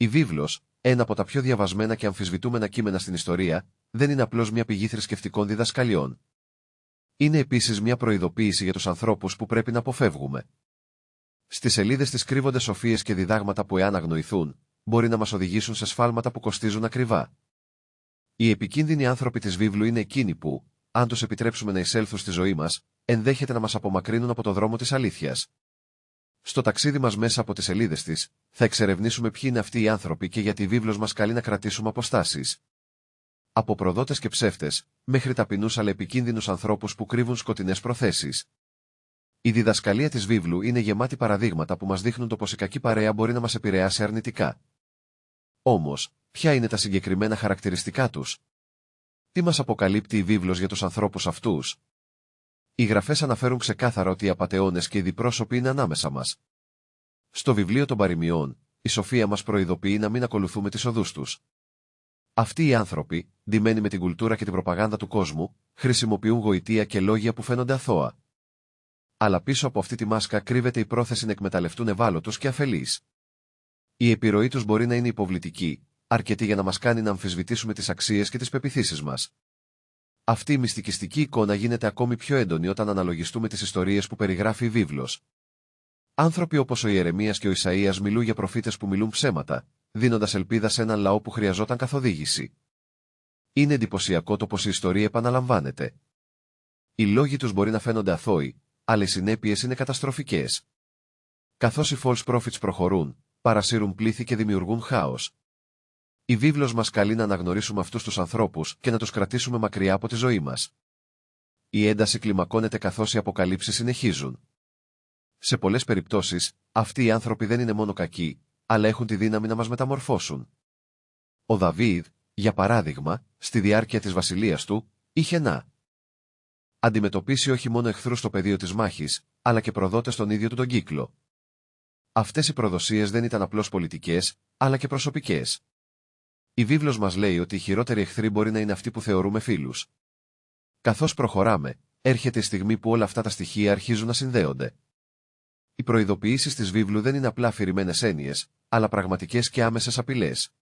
Η βίβλος, ένα από τα πιο διαβασμένα και αμφισβητούμενα κείμενα στην ιστορία, δεν είναι απλώς μια πηγή θρησκευτικών διδασκαλιών. Είναι επίσης μια προειδοποίηση για τους ανθρώπους που πρέπει να αποφεύγουμε. Στις σελίδες της κρύβονται σοφίες και διδάγματα που, εάν αγνοηθούν, μπορεί να μας οδηγήσουν σε σφάλματα που κοστίζουν ακριβά. Οι επικίνδυνοι άνθρωποι της βίβλου είναι εκείνοι που, αν τους επιτρέψουμε να εισέλθουν στη ζωή μας, ενδέχεται να μας απομακρύνουν από το δρόμο της αλήθειας. Στο ταξίδι μας μέσα από τις σελίδες της, θα εξερευνήσουμε ποιοι είναι αυτοί οι άνθρωποι και γιατί η βίβλος μας καλεί να κρατήσουμε αποστάσεις. Από προδότες και ψεύτες, μέχρι ταπεινούς αλλά επικίνδυνους ανθρώπους που κρύβουν σκοτεινές προθέσεις. Η διδασκαλία της βίβλου είναι γεμάτη παραδείγματα που μας δείχνουν το πως η κακή παρέα μπορεί να μας επηρεάσει αρνητικά. Όμως, ποια είναι τα συγκεκριμένα χαρακτηριστικά τους? Τι μας αποκαλύπτει η βίβλος για τους ανθρώπους αυτούς? Οι γραφές αναφέρουν ξεκάθαρα ότι οι απατεώνες και οι διπρόσωποι είναι ανάμεσα μας. Στο βιβλίο των παροιμιών, η σοφία μας προειδοποιεί να μην ακολουθούμε τις οδούς τους. Αυτοί οι άνθρωποι, ντυμένοι με την κουλτούρα και την προπαγάνδα του κόσμου, χρησιμοποιούν γοητεία και λόγια που φαίνονται αθώα. Αλλά πίσω από αυτή τη μάσκα κρύβεται η πρόθεση να εκμεταλλευτούν ευάλωτους και αφελείς. Η επιρροή τους μπορεί να είναι υποβλητική, αρκετή για να μας κάνει να αμφισβητήσουμε τις αξίες και τις πεποιθήσεις μας. Αυτή η μυστικιστική εικόνα γίνεται ακόμη πιο έντονη όταν αναλογιστούμε τις ιστορίες που περιγράφει η βίβλος. Άνθρωποι όπως ο Ιερεμίας και ο Ισαΐας μιλούν για προφήτες που μιλούν ψέματα, δίνοντας ελπίδα σε έναν λαό που χρειαζόταν καθοδήγηση. Είναι εντυπωσιακό το πως η ιστορία επαναλαμβάνεται. Οι λόγοι τους μπορεί να φαίνονται αθώοι, αλλά οι συνέπειες είναι καταστροφικές. Καθώς οι false prophets προχωρούν, παρασύρουν πλήθη και δημιουργούν χάος. Η βίβλος μας καλεί να αναγνωρίσουμε αυτούς τους ανθρώπους και να τους κρατήσουμε μακριά από τη ζωή μας. Η ένταση κλιμακώνεται καθώς οι αποκαλύψεις συνεχίζουν. Σε πολλές περιπτώσεις, αυτοί οι άνθρωποι δεν είναι μόνο κακοί, αλλά έχουν τη δύναμη να μας μεταμορφώσουν. Ο Δαβίδ, για παράδειγμα, στη διάρκεια της βασιλείας του, είχε να αντιμετωπίσει όχι μόνο εχθρούς στο πεδίο της μάχης, αλλά και προδότες στον ίδιο του τον κύκλο. Αυτές οι προδοσίες δεν ήταν απλώς πολιτικές, αλλά και προσωπικές. Η βίβλος μας λέει ότι οι χειρότεροι εχθροί μπορεί να είναι αυτοί που θεωρούμε φίλους. Καθώς προχωράμε, έρχεται η στιγμή που όλα αυτά τα στοιχεία αρχίζουν να συνδέονται. Οι προειδοποιήσεις της βίβλου δεν είναι απλά αφηρημένες έννοιες, αλλά πραγματικές και άμεσες απειλές.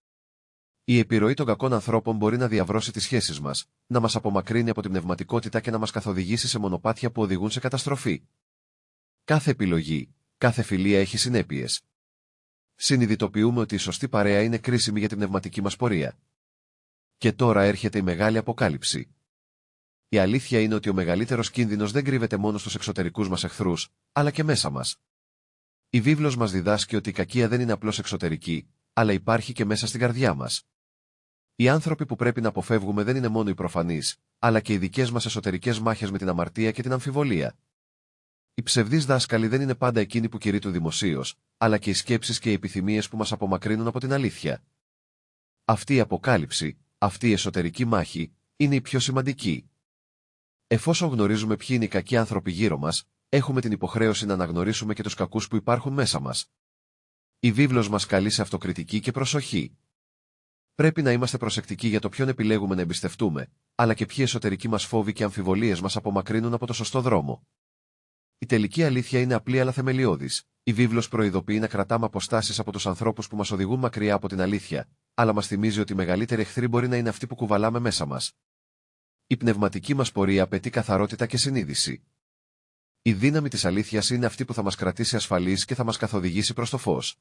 Η επιρροή των κακών ανθρώπων μπορεί να διαβρώσει τις σχέσεις μας, να μας απομακρύνει από την πνευματικότητα και να μας καθοδηγήσει σε μονοπάτια που οδηγούν σε καταστροφή. Κάθε επιλογή, κάθε φιλία έχει συνέπειες. Συνειδητοποιούμε ότι η σωστή παρέα είναι κρίσιμη για την πνευματική μας πορεία. Και τώρα έρχεται η μεγάλη αποκάλυψη. Η αλήθεια είναι ότι ο μεγαλύτερος κίνδυνος δεν κρύβεται μόνο στους εξωτερικούς μας εχθρούς, αλλά και μέσα μας. Η βίβλος μας διδάσκει ότι η κακία δεν είναι απλώς εξωτερική, αλλά υπάρχει και μέσα στην καρδιά μας. Οι άνθρωποι που πρέπει να αποφεύγουμε δεν είναι μόνο οι προφανείς, αλλά και οι δικές μας εσωτερικές μάχες με την αμαρτία και την αμφιβολία. Οι ψευδείς δάσκαλοι δεν είναι πάντα εκείνοι που κηρύττουν δημοσίως, αλλά και οι σκέψεις και οι επιθυμίες που μας απομακρύνουν από την αλήθεια. Αυτή η αποκάλυψη, αυτή η εσωτερική μάχη, είναι η πιο σημαντική. Εφόσον γνωρίζουμε ποιοι είναι οι κακοί άνθρωποι γύρω μας, έχουμε την υποχρέωση να αναγνωρίσουμε και τους κακούς που υπάρχουν μέσα μας. Η βίβλος μας καλεί σε αυτοκριτική και προσοχή. Πρέπει να είμαστε προσεκτικοί για το ποιον επιλέγουμε να εμπιστευτούμε, αλλά και ποιοι εσωτερικοί μας φόβοι και αμφιβολίες μας απομακρύνουν από το σωστό δρόμο. Η τελική αλήθεια είναι απλή αλλά θεμελιώδης. Η βίβλος προειδοποιεί να κρατάμε αποστάσεις από τους ανθρώπους που μας οδηγούν μακριά από την αλήθεια, αλλά μας θυμίζει ότι οι μεγαλύτεροι εχθροί μπορεί να είναι αυτοί που κουβαλάμε μέσα μας. Η πνευματική μας πορεία απαιτεί καθαρότητα και συνείδηση. Η δύναμη της αλήθειας είναι αυτή που θα μας κρατήσει ασφαλείς και θα μας καθοδηγήσει προς το φως.